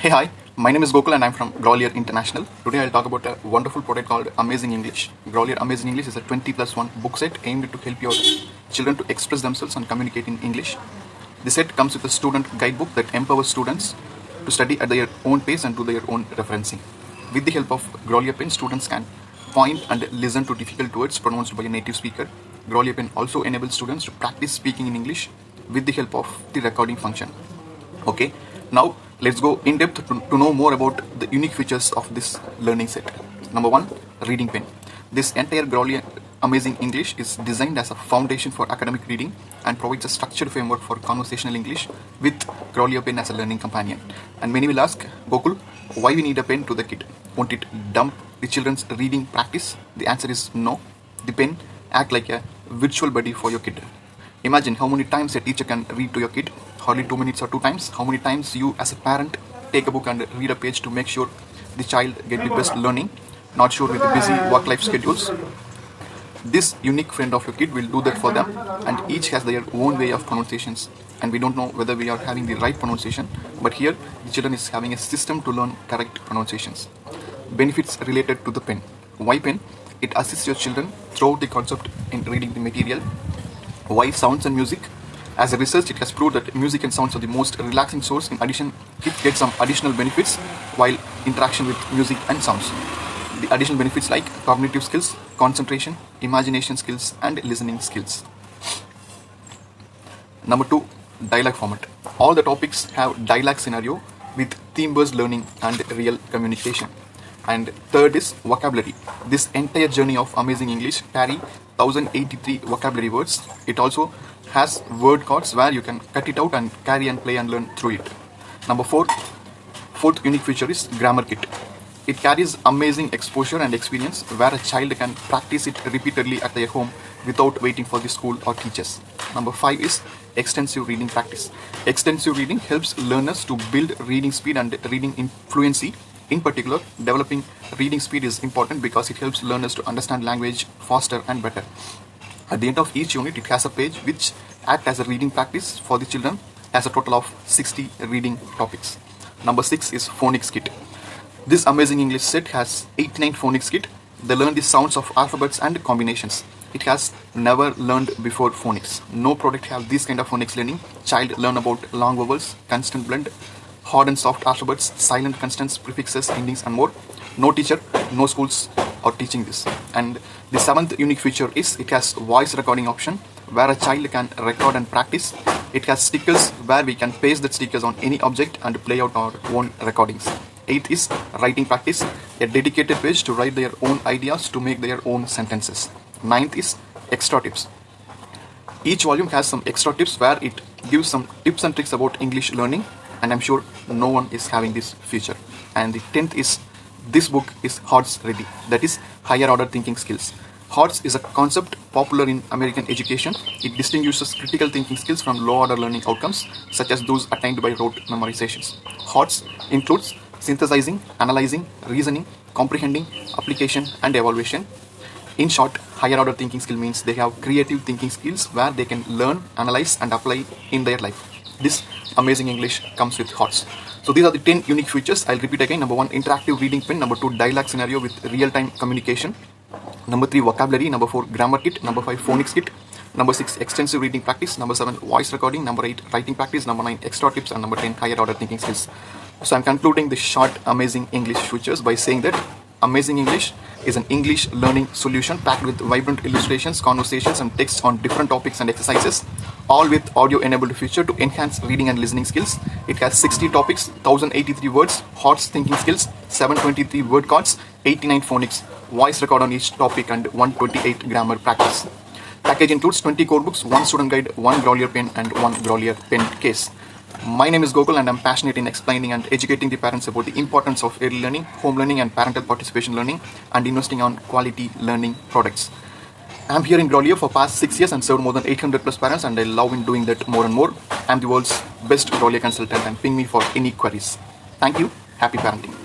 Hey, hi, my name is Gokul and I'm from Grolier International. Today I'll talk about a wonderful product called Amazing English. Grolier Amazing English is a 20+1 book set aimed to help your children to express themselves and communicate in English. The set comes with a student guidebook that empowers students to study at their own pace and do their own referencing. With the help of Grolier Pen, students can point and listen to difficult words pronounced by a native speaker. Grolier Pen also enables students to practice speaking in English with the help of the recording function. Okay, now let's go in depth to know more about the unique features of this learning set. Number one, reading pen. This entire Grolier Amazing English is designed as a foundation for academic reading and provides a structured framework for conversational English with Grolier pen as a learning companion. And many will ask, Gokul, why we need a pen to the kid? Won't it dump the children's reading practice? The answer is no. The pen acts like a virtual buddy for your kid. Imagine how many times a teacher can read to your kid. Hardly 2 minutes or 2 times. How many times you as a parent take a book and read a page to make sure the child get the best learning, not sure with the busy work-life schedules. This unique friend of your kid will do that for them, and each has their own way of pronunciations, and we don't know whether we are having the right pronunciation, but here the children is having a system to learn correct pronunciations. Benefits related to the pen. Why pen? It assists your children throughout the concept in reading the material. Why sounds and music? As a research, it has proved that music and sounds are the most relaxing source. In addition, kids get some additional benefits while interaction with music and sounds. The additional benefits like cognitive skills, concentration, imagination skills, and listening skills. Number two, dialogue format. All the topics have dialogue scenario with theme-based learning and real communication. And third is vocabulary. This entire journey of Amazing English carry 1083 vocabulary words. It also has word cards where you can cut it out and carry and play and learn through it. Number fourth unique feature is grammar kit. It carries amazing exposure and experience where a child can practice it repeatedly at their home without waiting for the school or teachers. Number 5 is extensive reading practice. Extensive reading helps learners to build reading speed and reading fluency. In particular, developing reading speed is important because it helps learners to understand language faster and better. At the end of each unit, it has a page which acts as a reading practice for the children, has a total of 60 reading topics. Number 6 is phonics kit. This Amazing English set has 89 phonics kit. They learn the sounds of alphabets and combinations. It has never learned before phonics. No product have this kind of phonics learning. Child learn about long vowels, consonant blend, hard and soft alphabets, silent consonants, prefixes, endings, and more. No teacher, no schools are teaching this. And the 7th unique feature is it has voice recording option where a child can record and practice. It has stickers where we can paste the stickers on any object and play out our own recordings. 8th is writing practice, a dedicated page to write their own ideas to make their own sentences. 9th is extra tips. Each volume has some extra tips where it gives some tips and tricks about English learning, and I'm sure no one is having this feature. And the 10th is this book is HOTS ready, that is higher order thinking skills. HOTS is a concept popular in American education. It distinguishes critical thinking skills from low order learning outcomes such as those attained by rote memorizations. HOTS includes synthesizing, analyzing, reasoning, comprehending, application, and evaluation. In short, higher order thinking skill means they have creative thinking skills where they can learn, analyze, and apply in their life. This Amazing English comes with HOTS. So these are the 10 unique features. I'll repeat again. Number 1, interactive reading pen. Number 2, dialogue scenario with real-time communication. Number 3, vocabulary. Number 4, grammar kit. Number 5, phonics kit. Number 6, extensive reading practice. Number 7, voice recording. Number 8, writing practice. Number 9, extra tips. And number 10, higher order thinking skills. So I'm concluding this short Amazing English features by saying that Amazing English is an English learning solution packed with vibrant illustrations, conversations, and texts on different topics and exercises, all with audio-enabled feature to enhance reading and listening skills. It has 60 topics, 1083 words, HOTS thinking skills, 723 word cards, 89 phonics, voice record on each topic, and 128 grammar practice. Package includes 20 core books, 1 student guide, 1 Grolier pen, and 1 Grolier pen case. My name is Gokul and I'm passionate in explaining and educating the parents about the importance of early learning, home learning, and parental participation learning, and investing on quality learning products. I'm here in Grolier for past 6 years and served more than 800 plus parents, and I love in doing that more and more. I'm the world's best Grolier consultant, and ping me for any queries. Thank you. Happy parenting.